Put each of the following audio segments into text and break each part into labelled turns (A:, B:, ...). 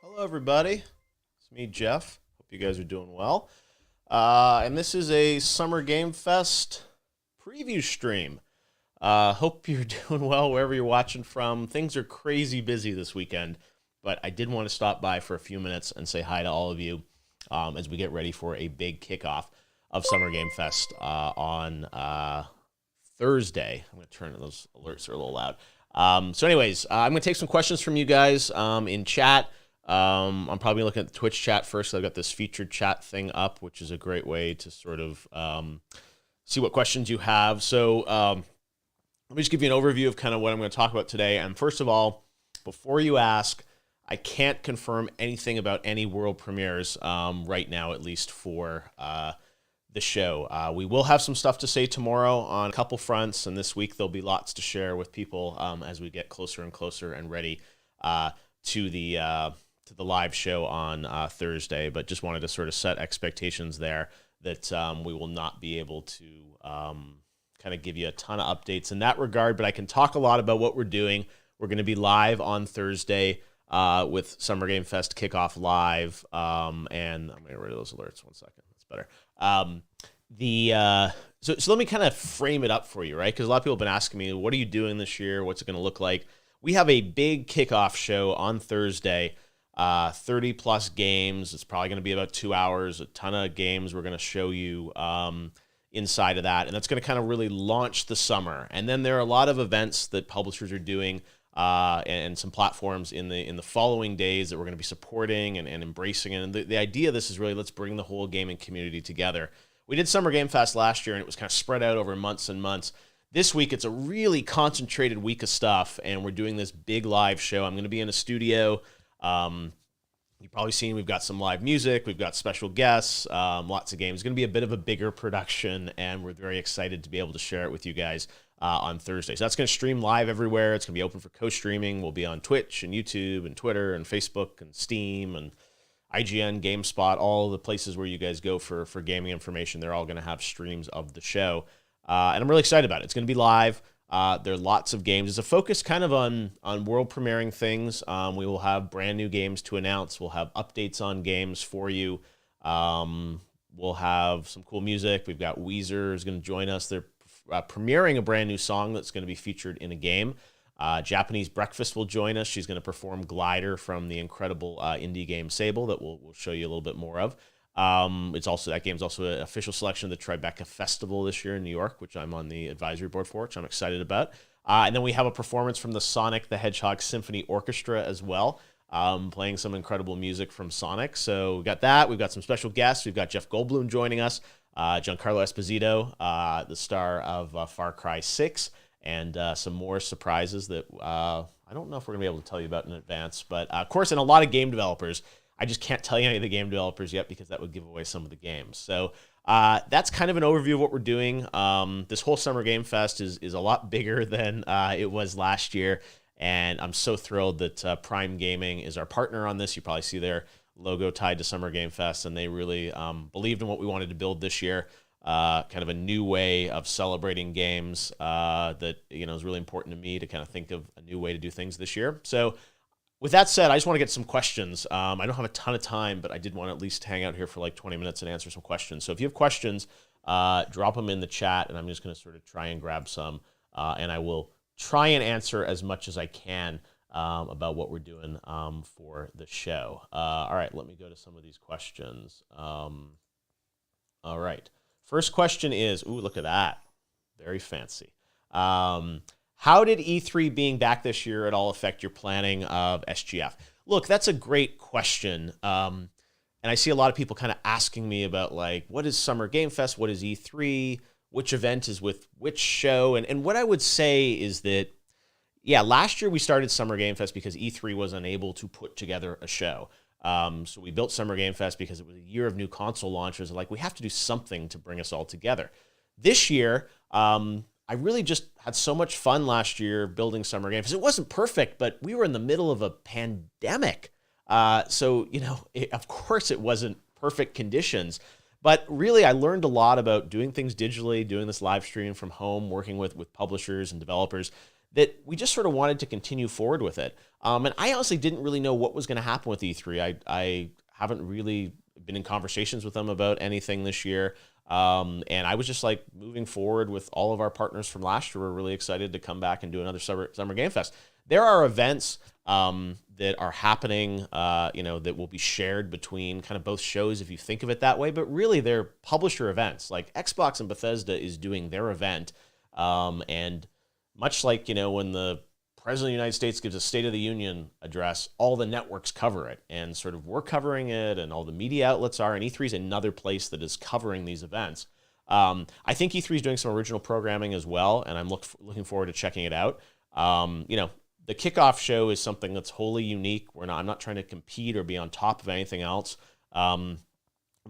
A: Hello, everybody. It's me, Jeff. Hope you guys are doing well. And this is a Summer Game Fest preview stream. Hope you're doing well wherever you're watching from. Things are crazy busy this weekend, but I did want to stop by for a few minutes and say hi to all of you as we get ready for a big kickoff of Summer Game Fest on Thursday. I'm going to turn those alerts are a little loud. Anyways, I'm going to take some questions from you guys in chat. I'm probably looking at the Twitch chat first. So I've got this featured chat thing up, which is a great way to sort of see what questions you have. So let me just give you an overview of kind of what I'm going to talk about today. And first of all, before you ask, I can't confirm anything about any world premieres right now, at least for the show. We will have some stuff to say tomorrow on a couple fronts, and this week there'll be lots to share with people as we get closer and closer and ready to the live show on Thursday. But just wanted to sort of set expectations there that we will not be able to kind of give you a ton of updates in that regard. But I can talk a lot about what we're doing. We're going to be live on Thursday with Summer Game Fest kickoff live, and I'm going to get rid of those alerts. 1 second, that's better. So let me kind of frame it up for you, right? Because a lot of people have been asking me, what are you doing this year? What's it going to look like? We have a big kickoff show on Thursday, 30 plus games. It's probably going to be about 2 hours, a ton of games we're going to show you inside of that. And that's going to kind of really launch the summer. And then there are a lot of events that publishers are doing and some platforms in the following days that we're going to be supporting and embracing. And the idea of this is really, let's bring the whole gaming community together. We did Summer Game Fest last year, and it was kind of spread out over months and months. This week, it's a really concentrated week of stuff, and we're doing this big live show. I'm going to be in a studio. You've probably seen we've got some live music. We've got special guests, lots of games. It's going to be a bit of a bigger production, and we're very excited to be able to share it with you guys on Thursday. So that's going to stream live everywhere. It's going to be open for co-streaming. We'll be on Twitch and YouTube and Twitter and Facebook and Steam and IGN, GameSpot, all the places where you guys go for gaming information. They're all going to have streams of the show. And I'm really excited about it. It's going to be live. There are lots of games. It's a focus kind of on world premiering things. We will have brand new games to announce. We'll have updates on games for you. We'll have some cool music. We've got Weezer is going to join us. They're premiering a brand new song that's going to be featured in a game. Japanese Breakfast will join us. She's going to perform Glider from the incredible indie game Sable that we'll show you a little bit more of. That game's also an official selection of the Tribeca Festival this year in New York, which I'm on the advisory board for, which I'm excited about. And then we have a performance from the Sonic the Hedgehog Symphony Orchestra as well, playing some incredible music from Sonic. So we got that. We've got some special guests. We've got Jeff Goldblum joining us, Giancarlo Esposito, the star of Far Cry 6, and some more surprises that I don't know if we're going to be able to tell you about in advance. But, of course, and a lot of game developers. I just can't tell you any of the game developers yet because that would give away some of the games. So that's kind of an overview of what we're doing. This whole Summer Game Fest is a lot bigger than it was last year, and I'm so thrilled that Prime Gaming is our partner on this. You probably see their logo tied to Summer Game Fest, and they really believed in what we wanted to build this year. Kind of a new way of celebrating games that is really important to me to kind of think of a new way to do things this year. So with that said, I just want to get some questions. I don't have a ton of time, but I did want to at least hang out here for like 20 minutes and answer some questions. So if you have questions, drop them in the chat, and I'm just going to sort of try and grab some, and I will try and answer as much as I can about what we're doing for the show. All right, let me go to some of these questions. All right. First question is, ooh, look at that. Very fancy. How did E3 being back this year at all affect your planning of SGF? Look, that's a great question. And I see a lot of people kind of asking me about, like, what is Summer Game Fest? What is E3? Which event is with which show? And what I would say is that, yeah, last year we started Summer Game Fest because E3 was unable to put together a show. So we built Summer Game Fest because it was a year of new console launches. Like, we have to do something to bring us all together. This year, I really just had so much fun last year building Summer Game Fest. It wasn't perfect, but we were in the middle of a pandemic. So, of course it wasn't perfect conditions. But really, I learned a lot about doing things digitally, doing this live stream from home, working with publishers and developers. that we just sort of wanted to continue forward with it. And I honestly didn't really know what was going to happen with E3. I haven't really been in conversations with them about anything this year. And I was just like moving forward with all of our partners from last year. We're really excited to come back and do another Summer Game Fest. There are events that are happening, that will be shared between kind of both shows if you think of it that way, but really they're publisher events. Like Xbox and Bethesda is doing their event. And much like, when the President of the United States gives a State of the Union address, all the networks cover it, and sort of we're covering it, and all the media outlets are, and E3 is another place that is covering these events. I think E3 is doing some original programming as well, and I'm looking forward to checking it out. The kickoff show is something that's wholly unique. I'm not trying to compete or be on top of anything else. I'm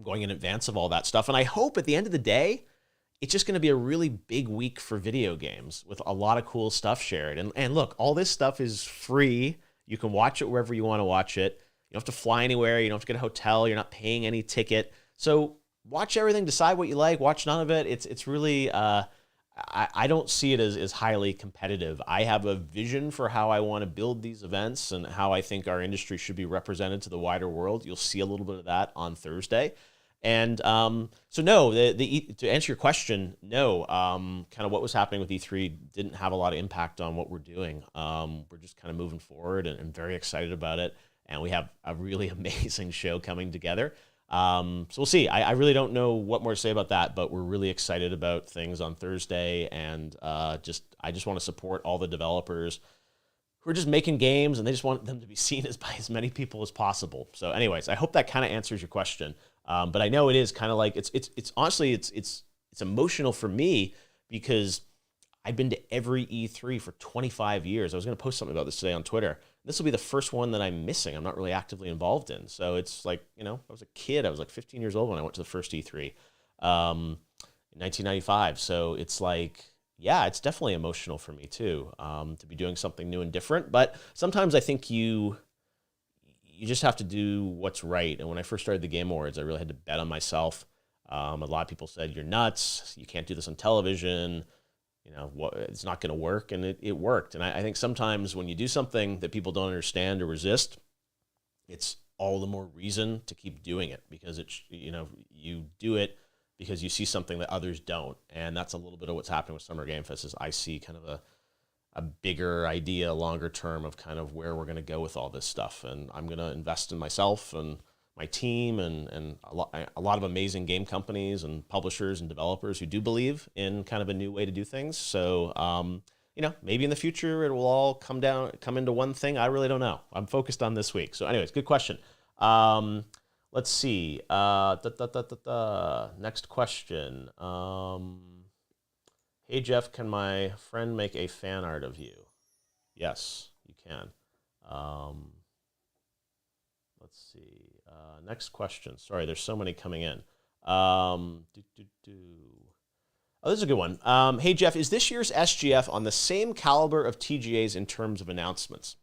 A: going in advance of all that stuff, and I hope at the end of the day, it's just going to be a really big week for video games with a lot of cool stuff shared. And look, all this stuff is free. You can watch it wherever you want to watch it. You don't have to fly anywhere. You don't have to get a hotel. You're not paying any ticket. So watch everything, decide what you like, watch none of it. It's really, I don't see it as highly competitive. I have a vision for how I want to build these events and how I think our industry should be represented to the wider world. You'll see a little bit of that on Thursday. And so no, to answer your question, no, kind of what was happening with E3 didn't have a lot of impact on what we're doing. We're just kind of moving forward and very excited about it. And we have a really amazing show coming together. So we'll see. I really don't know what more to say about that, but we're really excited about things on Thursday. And I just want to support all the developers who are just making games, and they just want them to be seen by as many people as possible. So anyways, I hope that kind of answers your question. But I know it is kind of like, it's honestly, it's emotional for me because I've been to every E3 for 25 years. I was going to post something about this today on Twitter. This will be the first one that I'm missing. I'm not really actively involved in. So it's like, I was a kid. I was like 15 years old when I went to the first E3 in 1995. So it's like, yeah, it's definitely emotional for me too, to be doing something new and different. But sometimes I think you just have to do what's right. And when I first started the Game Awards, I really had to bet on myself. A lot of people said, you're nuts. You can't do this on television. It's not going to work. And it worked. And I think sometimes when you do something that people don't understand or resist, it's all the more reason to keep doing it because you do it because you see something that others don't. And that's a little bit of what's happening with Summer Game Fest is I see kind of a bigger idea, longer term of kind of where we're going to go with all this stuff. And I'm going to invest in myself and my team and a lot of amazing game companies and publishers and developers who do believe in kind of a new way to do things. So, maybe in the future it will all come into one thing. I really don't know. I'm focused on this week. So anyways, good question. Let's see. Next question. Hey, Geoff, can my friend make a fan art of you? Yes, you can. Let's see. Next question. Sorry, there's so many coming in. Oh, this is a good one. Hey, Geoff, is this year's SGF on the same caliber of TGAs in terms of announcements?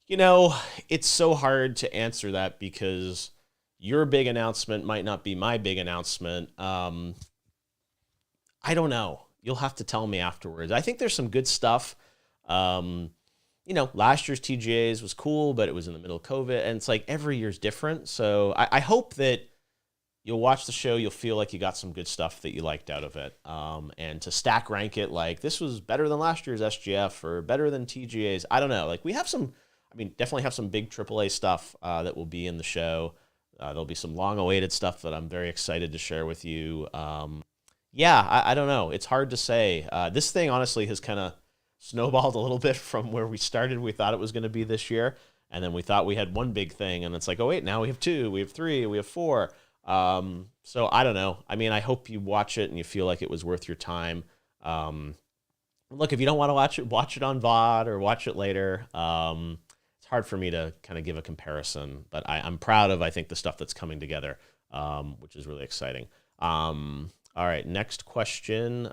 A: It's so hard to answer that because your big announcement might not be my big announcement. I don't know. You'll have to tell me afterwards. I think there's some good stuff. Last year's TGAs was cool, but it was in the middle of COVID, and it's like every year's different. So I hope that you'll watch the show, you'll feel like you got some good stuff that you liked out of it. And to stack rank it like this was better than last year's SGF or better than TGAs, I don't know. Like we have definitely have some big AAA stuff that will be in the show. There'll be some long-awaited stuff that I'm very excited to share with you. I don't know. It's hard to say. This thing, honestly, has kind of snowballed a little bit from where we started. We thought it was going to be this year, and then we thought we had one big thing, and it's like, oh, wait, now we have 2, we have 3, we have 4. So I don't know. I mean, I hope you watch it and you feel like it was worth your time. Look, if you don't want to watch it on VOD or watch it later. It's hard for me to kind of give a comparison, but I'm proud of, I think, the stuff that's coming together, which is really exciting. All right, next question.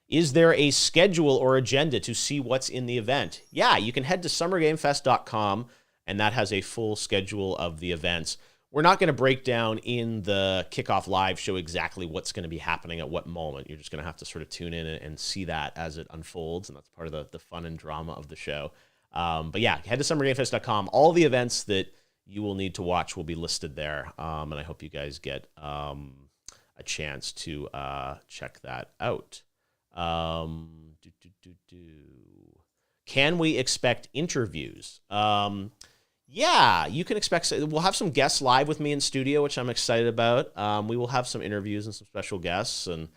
A: Is there a schedule or agenda to see what's in the event? Yeah, you can head to summergamefest.com, and that has a full schedule of the events. we're not going to break down in the kickoff live show exactly what's going to be happening at what moment. You're just going to have to sort of tune in and see that as it unfolds, and that's part of the fun and drama of the show. But yeah, head to summergamefest.com. All the events that you will need to watch will be listed there, and I hope you guys get a chance to check that out. Can we expect interviews? Yeah, you can expect. We'll have some guests live with me in studio, which I'm excited about. We will have some interviews and some special guests, and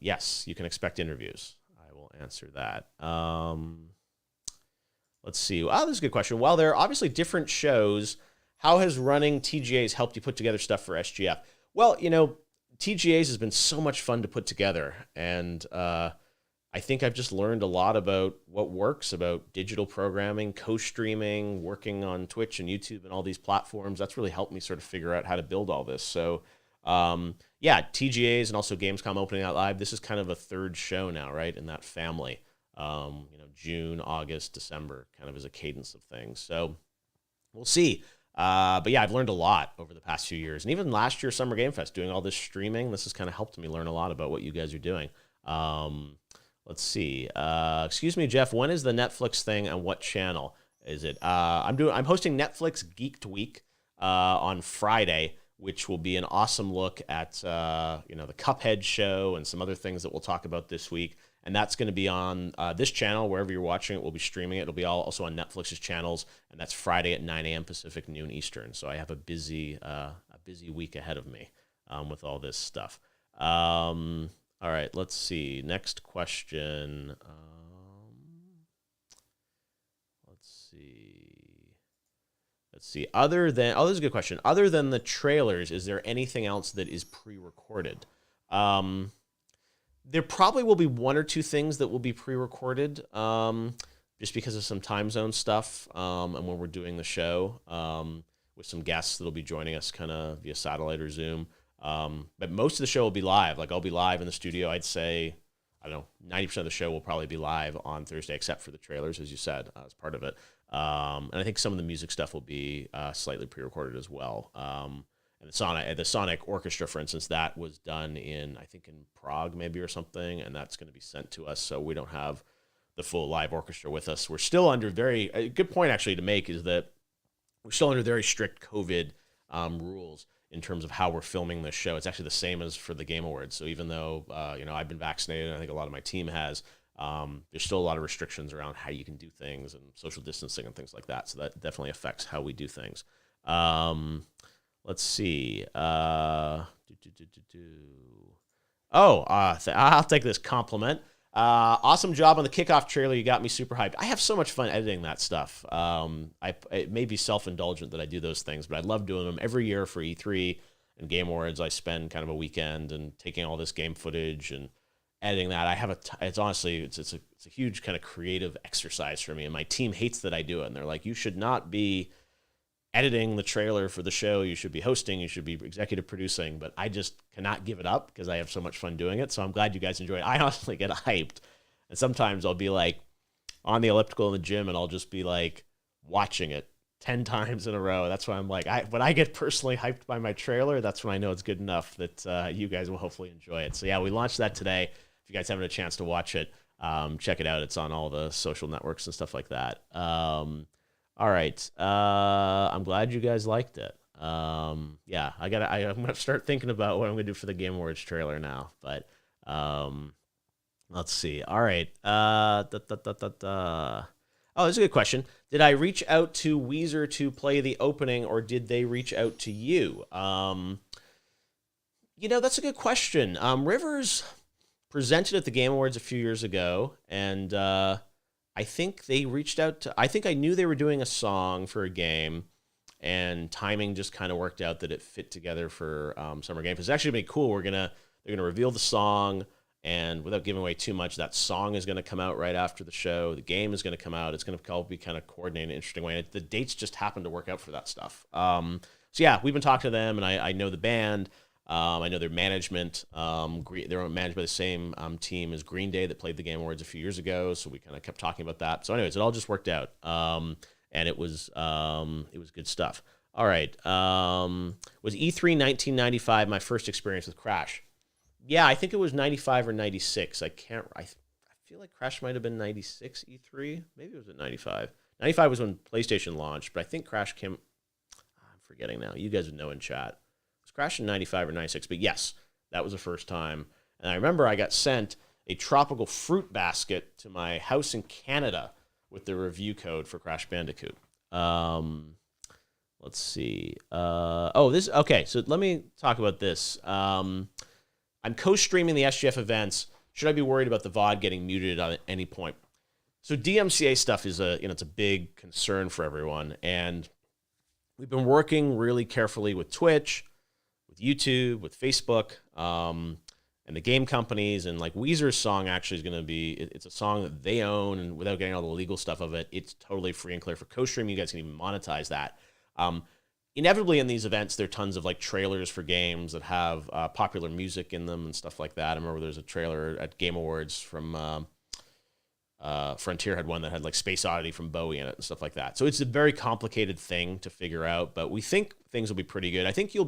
A: yes, you can expect interviews. I will answer that. Let's see. Oh, this is a good question. While there are obviously different shows, how has running TGAs helped you put together stuff for SGF? Well, TGAs has been so much fun to put together, and I think I've just learned a lot about what works about digital programming, co-streaming, working on Twitch and YouTube and all these platforms. That's really helped me sort of figure out how to build all this. So, yeah, TGAs and also Gamescom opening out live. This is kind of a third show now, right, in that family. June, August, December, kind of as a cadence of things. So we'll see. But yeah, I've learned a lot over the past few years. And even last year, Summer Game Fest, doing all this streaming, this has kind of helped me learn a lot about what you guys are doing. Let's see. Excuse me, Geoff, when is the Netflix thing and what channel is it? I'm hosting Netflix Geeked Week on Friday, which will be an awesome look at the Cuphead show and some other things that we'll talk about this week. And that's going to be on this channel, wherever you're watching it. We'll be streaming it. It'll be also on Netflix's channels, and that's Friday at 9 a.m. Pacific, noon Eastern. So I have a busy week ahead of me with all this stuff. All right, let's see. Next question. Let's see. This is a good question. Other than the trailers, is there anything else that is pre-recorded? There probably will be one or two things that will be pre-recorded, just because of some time zone stuff, and when we're doing the show, with some guests that'll be joining us kind of via satellite or Zoom. But most of the show will be live. Like, I'll be live in the studio. I'd say, 90% of the show will probably be live on Thursday, except for the trailers, as you said, as part of it. And I think some of the music stuff will be slightly pre-recorded as well. And the Sonic Orchestra, for instance, that was done in Prague maybe or something, and that's going to be sent to us, so we don't have the full live orchestra with us. We're still under a good point actually to make is that we're still under very strict COVID rules in terms of how we're filming this show. It's actually the same as for the Game Awards. So even though I've been vaccinated, and I think a lot of my team has, there's still a lot of restrictions around how you can do things and social distancing and things like that. So that definitely affects how we do things. Let's see. I'll take this compliment. Awesome job on the kickoff trailer. You got me super hyped. I have so much fun editing that stuff. It may be self-indulgent that I do those things, but I love doing them every year for E3 and Game Awards. I spend kind of a weekend and taking all this game footage and editing that. It's honestly a huge kind of creative exercise for me, and my team hates that I do it. And they're like, you should not be editing the trailer for the show. You should be hosting, you should be executive producing, but I just cannot give it up because I have so much fun doing it. So I'm glad you guys enjoy it. I honestly get hyped. And sometimes I'll be like on the elliptical in the gym and I'll just be like watching it 10 times in a row. That's why I'm like, when I get personally hyped by my trailer, that's when I know it's good enough that you guys will hopefully enjoy it. So yeah, we launched that today. If you guys haven't a chance to watch it, check it out. It's on all the social networks and stuff like that. All right. I'm glad you guys liked it. Yeah, I'm going to start thinking about what I'm going to do for the Game Awards trailer now, but, let's see. All right. Oh, this is a good question. Did I reach out to Weezer to play the opening, or did they reach out to you? That's a good question. Rivers presented at the Game Awards a few years ago, and, I think they reached out to, I think I knew they were doing a song for a game, and timing just kind of worked out that it fit together for Summer Game Fest. It's actually going to be cool. They're going to reveal the song, and without giving away too much, that song is going to come out right after the show. The game is going to come out. It's going to all be kind of coordinated in an interesting way. The dates just happen to work out for that stuff. So yeah, we've been talking to them, and I know the band. I know their management. They're managed by the same team as Green Day that played the Game Awards a few years ago, so we kind of kept talking about that. So anyways, it all just worked out, and it was good stuff. All right. Was E3 1995 my first experience with Crash? Yeah, I think it was 95 or 96. I feel like Crash might have been 96 E3. Maybe it was at 95. 95 was when PlayStation launched, but I think Crash came. I'm forgetting now. You guys would know in chat. It was Crash in 95 or 96, but yes, that was the first time. And I remember I got sent a tropical fruit basket to my house in Canada with the review code for Crash Bandicoot. Let's see. Okay, so let me talk about this. I'm co-streaming the SGF events. Should I be worried about the VOD getting muted at any point? So DMCA stuff is it's a big concern for everyone, and we've been working really carefully with Twitch, with YouTube, with Facebook, and the game companies. And like Weezer's song actually is going to be, it's a song that they own, and without getting all the legal stuff of it, it's totally free and clear for co-stream. You guys can even monetize that. Inevitably in these events, there are tons of like trailers for games that have popular music in them and stuff like that. I remember there's a trailer at Game Awards from Frontier had one that had like Space Oddity from Bowie in it and stuff like that. So it's a very complicated thing to figure out, but we think things will be pretty good. I think you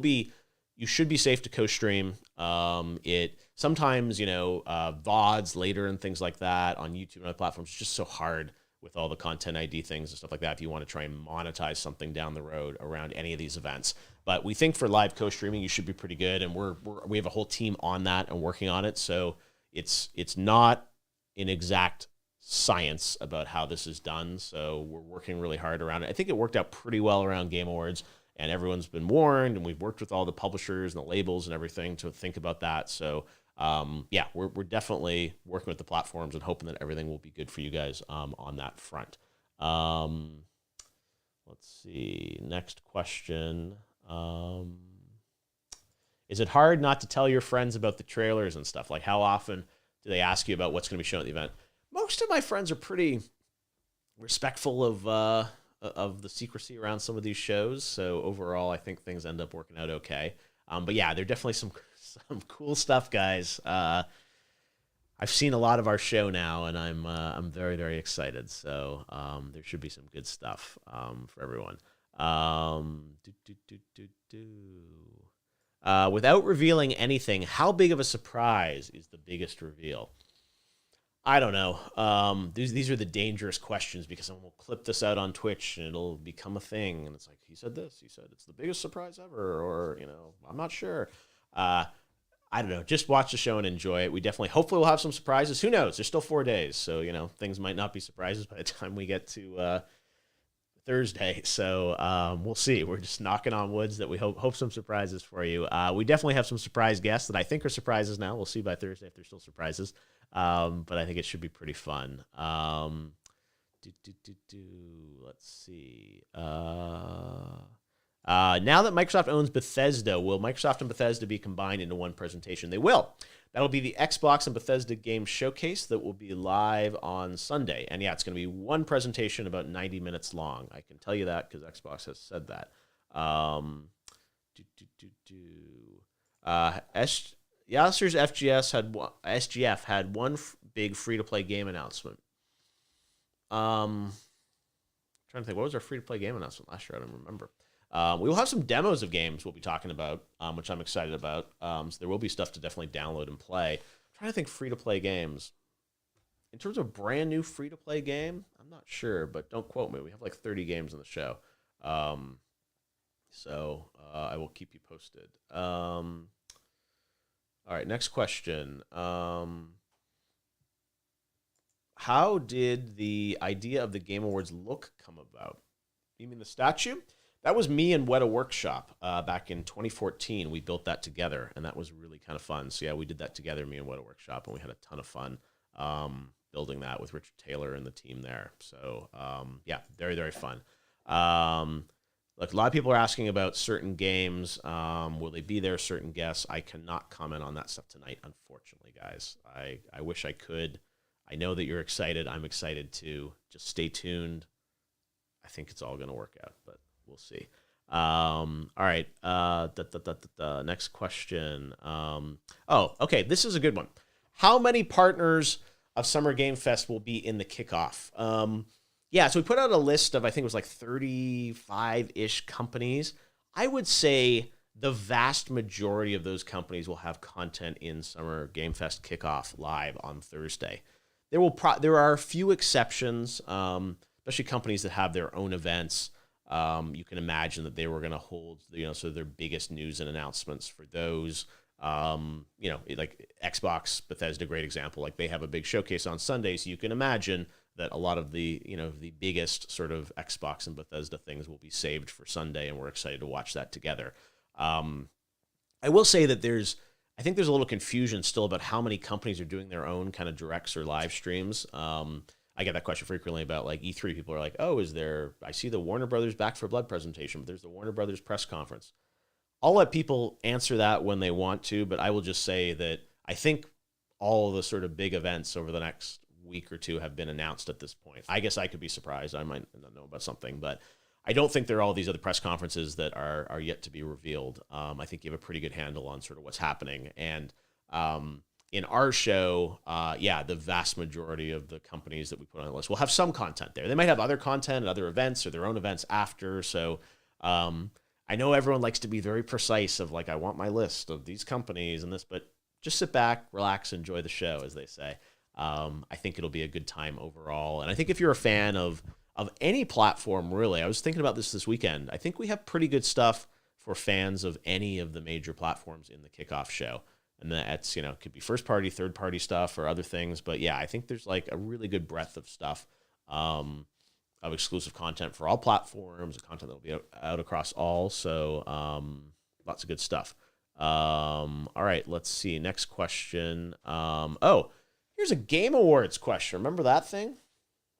A: should be safe to co-stream. It sometimes, VODs later and things like that on YouTube and other platforms, it's just so hard with all the content ID things and stuff like that if you want to try and monetize something down the road around any of these events. But we think for live co-streaming, you should be pretty good, and we have a whole team on that and working on it. So it's not an exact science about how this is done. So we're working really hard around it. I think it worked out pretty well around Game Awards, and everyone's been warned, and we've worked with all the publishers and the labels and everything to think about that. So we're definitely working with the platforms and hoping that everything will be good for you guys on that front. Let's see. Next question. Is it hard not to tell your friends about the trailers and stuff? Like, how often do they ask you about what's going to be shown at the event? Most of my friends are pretty respectful of the secrecy around some of these shows. So overall, I think things end up working out okay. But yeah, there are definitely some cool stuff, guys. I've seen a lot of our show now, and I'm very, very excited. So there should be some good stuff for everyone. Without revealing anything, how big of a surprise is the biggest reveal? I don't know. These are the dangerous questions, because we'll clip this out on Twitch and it'll become a thing. And it's like, he said this, he said it's the biggest surprise ever, or, I'm not sure. I don't know. Just watch the show and enjoy it. Hopefully we'll have some surprises. Who knows? There's still 4 days. So, things might not be surprises by the time we get to Thursday. So we'll see. We're just knocking on woods that we hope some surprises for you. We definitely have some surprise guests that I think are surprises now. We'll see by Thursday if they're still surprises. But I think it should be pretty fun. Let's see. Now that Microsoft owns Bethesda, will Microsoft and Bethesda be combined into one presentation? They will. That'll be the Xbox and Bethesda Game Showcase that will be live on Sunday. And yeah, it's going to be one presentation about 90 minutes long. I can tell you that because Xbox has said that. Yasser's SGF had one big free-to-play game announcement. Trying to think, what was our free-to-play game announcement last year? I don't remember. We will have some demos of games we'll be talking about, which I'm excited about. So there will be stuff to definitely download and play. I'm trying to think free-to-play games. In terms of brand new free-to-play game, I'm not sure, but don't quote me. We have like 30 games in the show. So I will keep you posted. All right, next question. How did the idea of the Game Awards look come about? You mean the statue? That was me and Weta Workshop back in 2014. We built that together, and that was really kind of fun. So yeah, we did that together, me and Weta Workshop, and we had a ton of fun building that with Richard Taylor and the team there. So yeah, very, very fun. Look, a lot of people are asking about certain games. Will they be there, certain guests? I cannot comment on that stuff tonight, unfortunately, guys. I wish I could. I know that you're excited. I'm excited too. Just stay tuned. I think it's all going to work out, but we'll see. All right. Next question. Okay. This is a good one. How many partners of Summer Game Fest will be in the kickoff? Yeah, so we put out a list of, I think it was like 35-ish companies. I would say the vast majority of those companies will have content in Summer Game Fest kickoff live on Thursday. There are a few exceptions, especially companies that have their own events. You can imagine that they were going to hold, so their biggest news and announcements for those. Like Xbox, Bethesda, great example. Like they have a big showcase on Sunday, so you can imagine that a lot of the biggest sort of Xbox and Bethesda things will be saved for Sunday, and we're excited to watch that together. I will say that I think there's a little confusion still about how many companies are doing their own kind of directs or live streams. I get that question frequently about like E3. People are like, oh, I see the Warner Brothers Back for Blood presentation, but there's the Warner Brothers press conference. I'll let people answer that when they want to, but I will just say that I think all the sort of big events over the next week or two have been announced at this point. I guess I could be surprised. I might not know about something, but I don't think there are all these other press conferences that are yet to be revealed. I think you have a pretty good handle on sort of what's happening. And in our show, the vast majority of the companies that we put on the list will have some content there. They might have other content at other events or their own events after. So I know everyone likes to be very precise of like, I want my list of these companies and this, but just sit back, relax, enjoy the show, as they say. I think it'll be a good time overall. And I think if you're a fan of any platform, really, I was thinking about this weekend. I think we have pretty good stuff for fans of any of the major platforms in the kickoff show. And that's, could be first party, third party stuff or other things. But yeah, I think there's like a really good breadth of stuff of exclusive content for all platforms, content that will be out across all. So lots of good stuff. All right, let's see. Next question. Here's a Game Awards question. Remember that thing?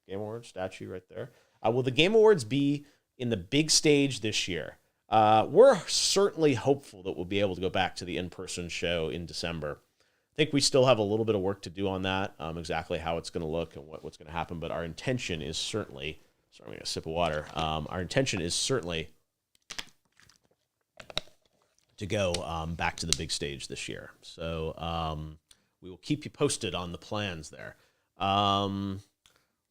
A: Game Awards statue right there. Will the Game Awards be in the big stage this year? We're certainly hopeful that we'll be able to go back to the in-person show in December. I think we still have a little bit of work to do on that, exactly how it's going to look and what's going to happen. But our intention is certainly, sorry, I'm going to sip of water. Our intention is certainly to go back to the big stage this year. So we will keep you posted on the plans there.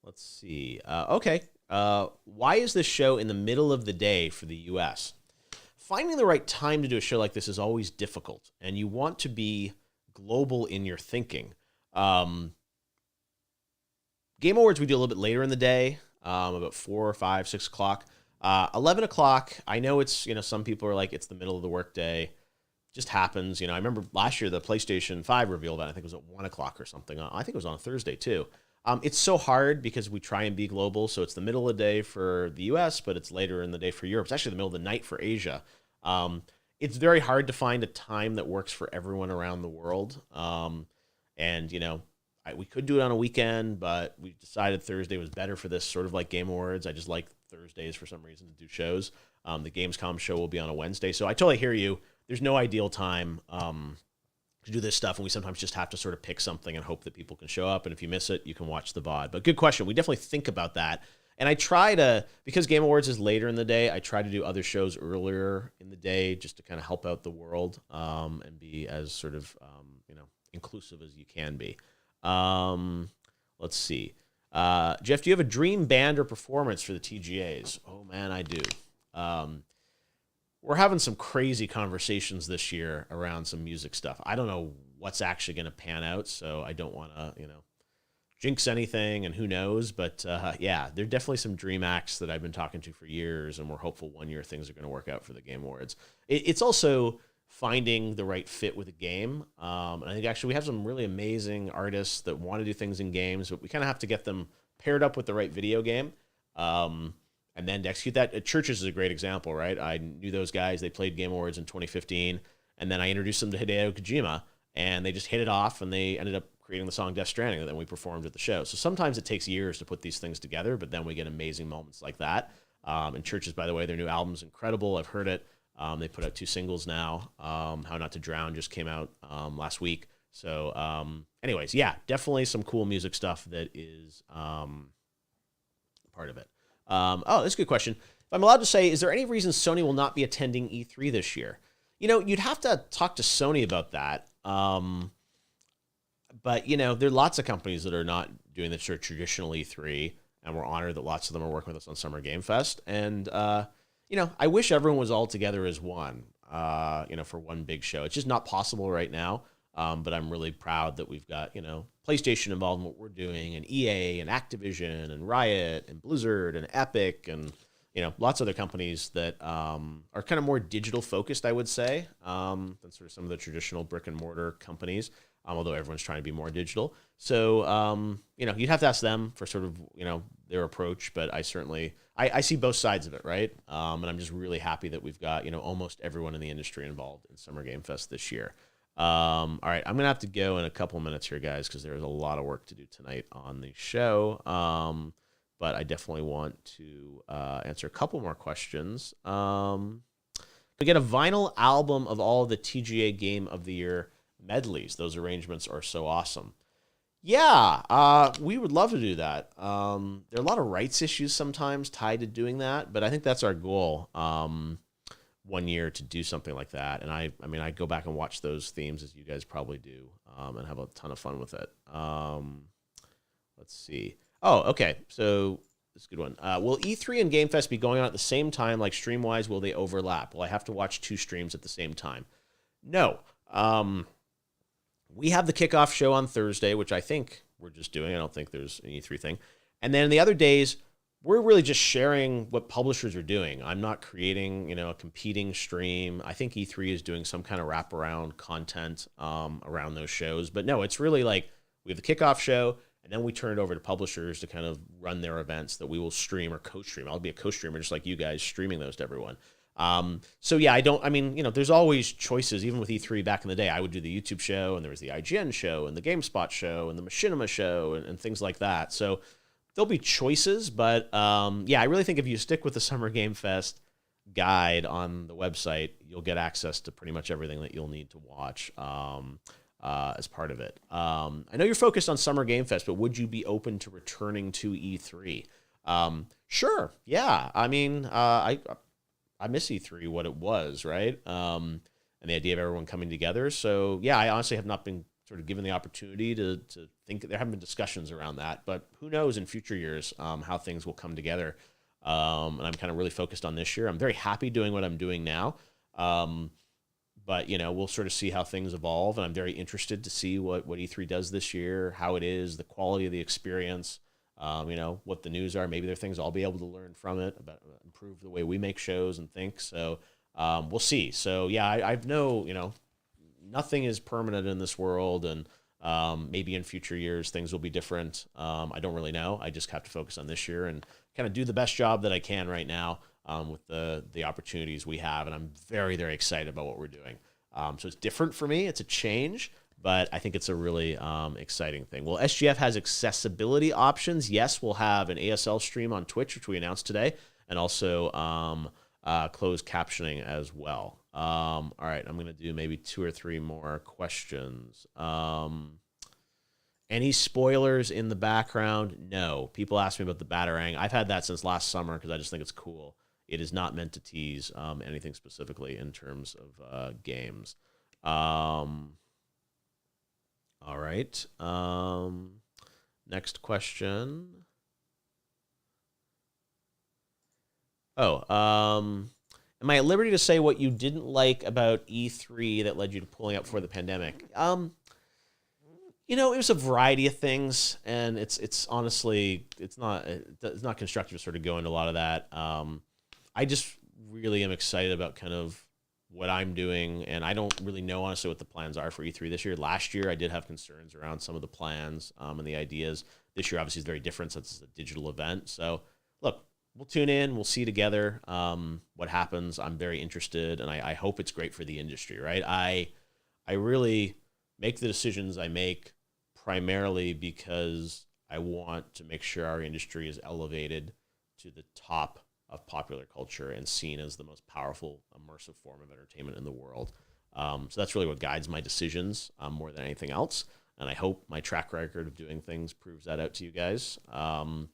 A: Let's see. Okay. Why is this show in the middle of the day for the U.S.? Finding the right time to do a show like this is always difficult, and you want to be global in your thinking. Game Awards we do a little bit later in the day, about 4 or 5, 6 o'clock. 11 o'clock, I know it's, some people are like, it's the middle of the workday. Just happens. I remember last year the PlayStation 5 reveal event, I think it was at 1 o'clock or something. I think it was on a Thursday too. It's so hard because we try and be global. So it's the middle of the day for the US, but it's later in the day for Europe. It's actually the middle of the night for Asia. It's very hard to find a time that works for everyone around the world. We could do it on a weekend, but we decided Thursday was better for this, sort of like Game Awards. I just like Thursdays for some reason to do shows. The Gamescom show will be on a Wednesday. So I totally hear you. There's no ideal time to do this stuff, and we sometimes just have to sort of pick something and hope that people can show up, and if you miss it, you can watch the VOD. But good question. We definitely think about that, and I try to, because Game Awards is later in the day, I try to do other shows earlier in the day just to kind of help out the world and be as sort of inclusive as you can be. Let's see. Geoff, do you have a dream band or performance for the TGAs? Oh, man, I do. We're having some crazy conversations this year around some music stuff. I don't know what's actually going to pan out, so I don't want to, jinx anything, and who knows. But yeah, there are definitely some dream acts that I've been talking to for years, and we're hopeful one year things are going to work out for the Game Awards. It's also finding the right fit with a game. And I think actually we have some really amazing artists that want to do things in games, but we kind of have to get them paired up with the right video game. And then to execute that, Churches is a great example, right? I knew those guys. They played Game Awards in 2015. And then I introduced them to Hideo Kojima, and they just hit it off, and they ended up creating the song Death Stranding that then we performed at the show. So sometimes it takes years to put these things together, but then we get amazing moments like that. And Churches, by the way, their new album's incredible. I've heard it. They put out 2 singles now. How Not to Drown just came out last week. So anyways, yeah, definitely some cool music stuff that is part of it. That's a good question. If I'm allowed to say, is there any reason Sony will not be attending E3 this year? You'd have to talk to Sony about that. But, there are lots of companies that are not doing the traditional E3. and we're honored that lots of them are working with us on Summer Game Fest. And I wish everyone was all together as one. For one big show. It's just not possible right now. But I'm really proud that we've got, PlayStation involved in what we're doing, and EA and Activision and Riot and Blizzard and Epic and, lots of other companies that are kind of more digital focused, I would say, than sort of some of the traditional brick and mortar companies, although everyone's trying to be more digital. So, you'd have to ask them for sort of, their approach, but I certainly, I see both sides of it, right? And I'm just really happy that we've got, almost everyone in the industry involved in Summer Game Fest this year. All right, I'm going to have to go in a couple minutes here, guys, because there's a lot of work to do tonight on the show. But I definitely want to answer a couple more questions. We get a vinyl album of all the TGA Game of the Year medleys. Those arrangements are so awesome. Yeah, we would love to do that. There are a lot of rights issues sometimes tied to doing that, but I think that's our goal. One year to do something like that. And I mean, I go back and watch those themes as you guys probably do, and have a ton of fun with it. Let's see. Oh, okay. So this is a good one. Will E3 and Game Fest be going on at the same time? Like stream-wise, will they overlap? Will I have to watch 2 streams at the same time? No. We have the kickoff show on Thursday, which I think we're just doing. I don't think there's an E3 thing. And then the other days, we're really just sharing what publishers are doing. I'm not creating, a competing stream. I think E3 is doing some kind of wraparound content around those shows. But no, it's really like we have the kickoff show, and then we turn it over to publishers to kind of run their events that we will stream or co-stream. I'll be a co-streamer just like you guys, streaming those to everyone. So yeah, there's always choices. Even with E3 back in the day, I would do the YouTube show, and there was the IGN show, and the GameSpot show, and the Machinima show, and things like that. So there'll be choices, but I really think if you stick with the Summer Game Fest guide on the website, you'll get access to pretty much everything that you'll need to watch as part of it. I know you're focused on Summer Game Fest, but would you be open to returning to E3? Sure, yeah. I mean, I miss E3, what it was, right? And the idea of everyone coming together. So, yeah, I honestly have not been sort of given the opportunity to think. There haven't been discussions around that, but who knows in future years how things will come together. And I'm kind of really focused on this year. I'm very happy doing what I'm doing now. But, we'll sort of see how things evolve. And I'm very interested to see what E3 does this year, how it is, the quality of the experience, what the news are. Maybe there are things I'll be able to learn from it, about improve the way we make shows and think. So we'll see. So, yeah, I've nothing is permanent in this world, and maybe in future years things will be different. I don't really know. I just have to focus on this year and kind of do the best job that I can right now with the opportunities we have, and I'm very, very excited about what we're doing. So it's different for me. It's a change, but I think it's a really exciting thing. Well, SGF has accessibility options. Yes, we'll have an ASL stream on Twitch, which we announced today, and also closed captioning as well. All right, I'm going to do maybe 2 or 3 more questions. Any spoilers in the background? No. People ask me about the Batarang. I've had that since last summer because I just think it's cool. It is not meant to tease anything specifically in terms of games. All right. Next question. Am I at liberty to say what you didn't like about E3 that led you to pulling out before the pandemic? It was a variety of things, and it's honestly, it's not constructive to sort of go into a lot of that. I just really am excited about kind of what I'm doing, and I don't really know honestly what the plans are for E3 this year. Last year, I did have concerns around some of the plans and the ideas. This year, obviously, is very different since it's a digital event. So, look, we'll tune in. We'll see together what happens. I'm very interested, and I hope it's great for the industry, right? I really make the decisions I make primarily because I want to make sure our industry is elevated to the top of popular culture and seen as the most powerful, immersive form of entertainment in the world. So that's really what guides my decisions more than anything else. And I hope my track record of doing things proves that out to you guys. So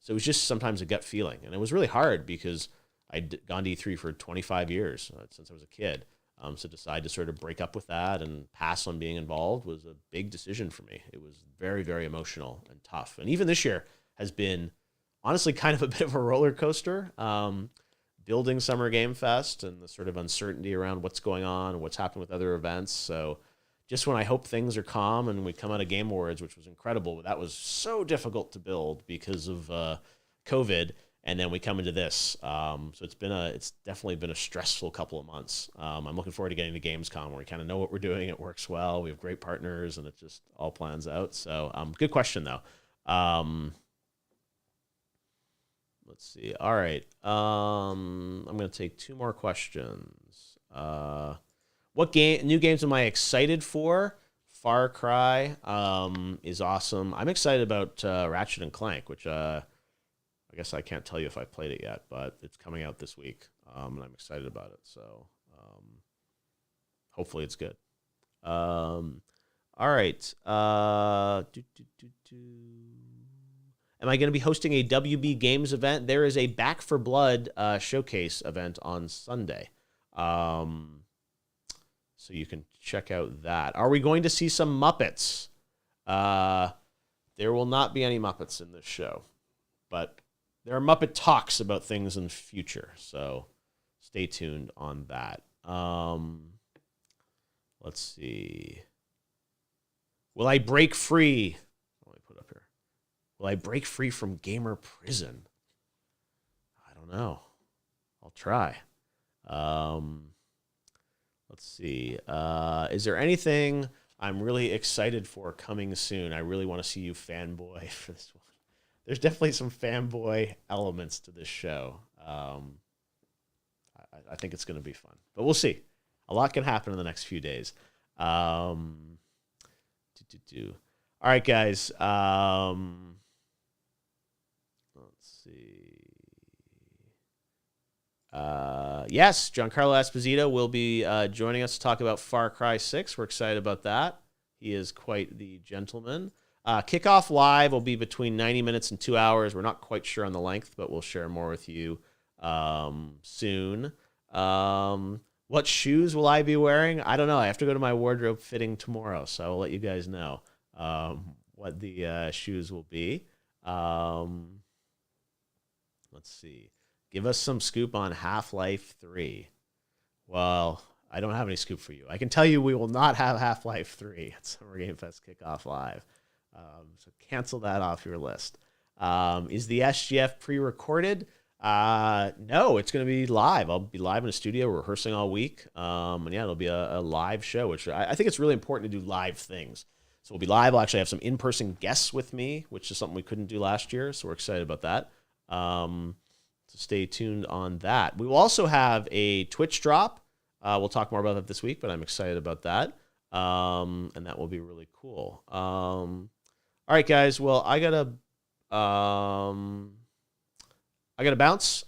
A: it was just sometimes a gut feeling. And it was really hard because I'd gone to E3 for 25 years since I was a kid. So to decide to sort of break up with that and pass on being involved was a big decision for me. It was very, very emotional and tough. And even this year has been honestly kind of a bit of a roller coaster. Building Summer Game Fest and the sort of uncertainty around what's going on and what's happened with other events. So just when I hope things are calm and we come out of Game Awards, which was incredible, but that was so difficult to build because of COVID, and then we come into this. So it's definitely been a stressful couple of months. I'm looking forward to getting to Gamescom where we kind of know what we're doing. It works well. We have great partners, and it just all plans out. So good question though. Let's see. All right. I'm going to take 2 more questions. What new games am I excited for? Far Cry is awesome. I'm excited about Ratchet and Clank, which I guess I can't tell you if I played it yet, but it's coming out this week, and I'm excited about it. So hopefully it's good. All right. Am I going to be hosting a WB Games event? There is a Back for Blood showcase event on Sunday. So you can check out that. Are we going to see some Muppets? There will not be any Muppets in this show, but there are Muppet talks about things in the future. So stay tuned on that. Let's see. Will I break free? Will I break free from gamer prison? I don't know. I'll try. Let's see. Is there anything I'm really excited for coming soon? I really want to see you fanboy for this one. There's definitely some fanboy elements to this show. I think it's going to be fun, but we'll see. A lot can happen in the next few days. All right, guys. Let's see. Yes, Giancarlo Esposito will be joining us to talk about Far Cry 6. We're excited about that. He is quite the gentleman. Kickoff Live will be between 90 minutes and 2 hours. We're not quite sure on the length, but we'll share more with you soon. What shoes will I be wearing? I don't know. I have to go to my wardrobe fitting tomorrow, so I will let you guys know what the shoes will be. Let's see. Give us some scoop on Half-Life 3. Well, I don't have any scoop for you. I can tell you we will not have Half-Life 3 at Summer Game Fest Kickoff Live. So cancel that off your list. Is the SGF pre-recorded? No, it's going to be live. I'll be live in the studio rehearsing all week. And yeah, it'll be a live show, which I think it's really important to do live things. So we'll be live. I'll actually have some in-person guests with me, which is something we couldn't do last year. So we're excited about that. So stay tuned on that. We will also have a Twitch drop. We'll talk more about that this week, but I'm excited about that. And that will be really cool. All right, guys. Well, I gotta bounce.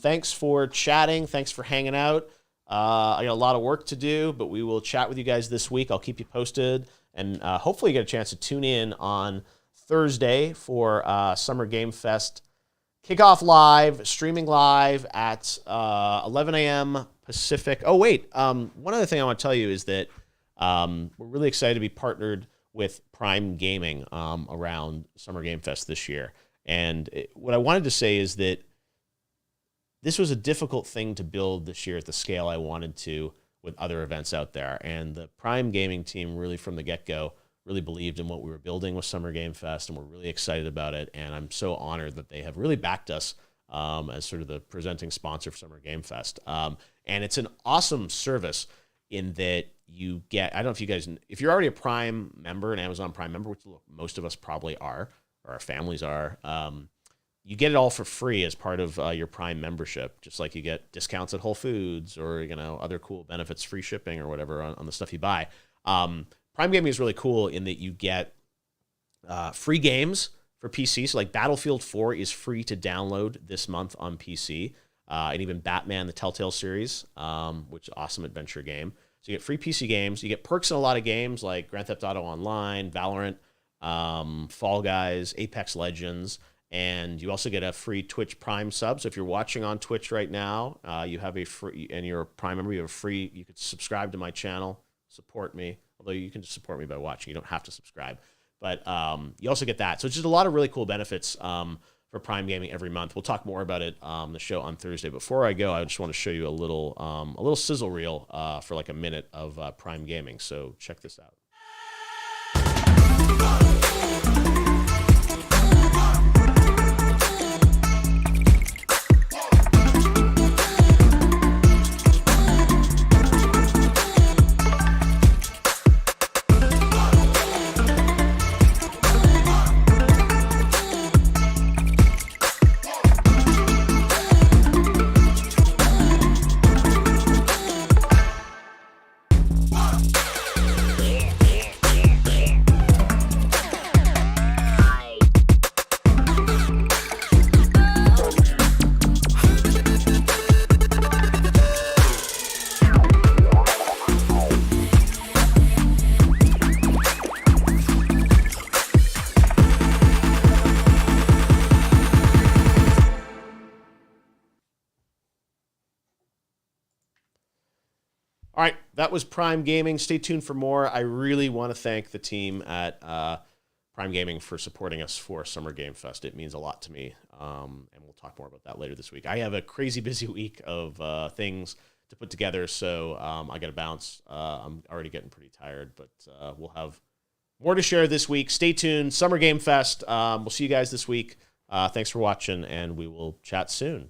A: Thanks for chatting. Thanks for hanging out. I got a lot of work to do, but we will chat with you guys this week. I'll keep you posted, and hopefully you get a chance to tune in on Thursday for Summer Game Fest Kickoff Live, streaming live at 11 a.m. Pacific. Oh, wait. One other thing I want to tell you is that we're really excited to be partnered with Prime Gaming around Summer Game Fest this year. And what I wanted to say is that this was a difficult thing to build this year at the scale I wanted to with other events out there. And the Prime Gaming team really from the get-go really believed in what we were building with Summer Game Fest, and we're really excited about it. And I'm so honored that they have really backed us as sort of the presenting sponsor for Summer Game Fest. And it's an awesome service in that you get, I don't know if you guys, if you're already a Prime member, an Amazon Prime member, which most of us probably are, or our families are, you get it all for free as part of your Prime membership, just like you get discounts at Whole Foods or, other cool benefits, free shipping or whatever on the stuff you buy. Prime Gaming is really cool in that you get free games for PC. So like Battlefield 4 is free to download this month on PC. And even Batman, the Telltale series, which is an awesome adventure game. So you get free PC games. You get perks in a lot of games like Grand Theft Auto Online, Valorant, Fall Guys, Apex Legends. And you also get a free Twitch Prime sub. So if you're watching on Twitch right now, you have a free, and you're a Prime member, you have a free, you could subscribe to my channel, support me. Although you can just support me by watching. You don't have to subscribe. But you also get that. So it's just a lot of really cool benefits for Prime Gaming every month. We'll talk more about it on the show on Thursday. Before I go, I just want to show you a little sizzle reel for like a minute of Prime Gaming. So check this out. All right, that was Prime Gaming. Stay tuned for more. I really want to thank the team at Prime Gaming for supporting us for Summer Game Fest. It means a lot to me, and we'll talk more about that later this week. I have a crazy busy week of things to put together, so I got to bounce. I'm already getting pretty tired, but we'll have more to share this week. Stay tuned. Summer Game Fest. We'll see you guys this week. Thanks for watching, and we will chat soon.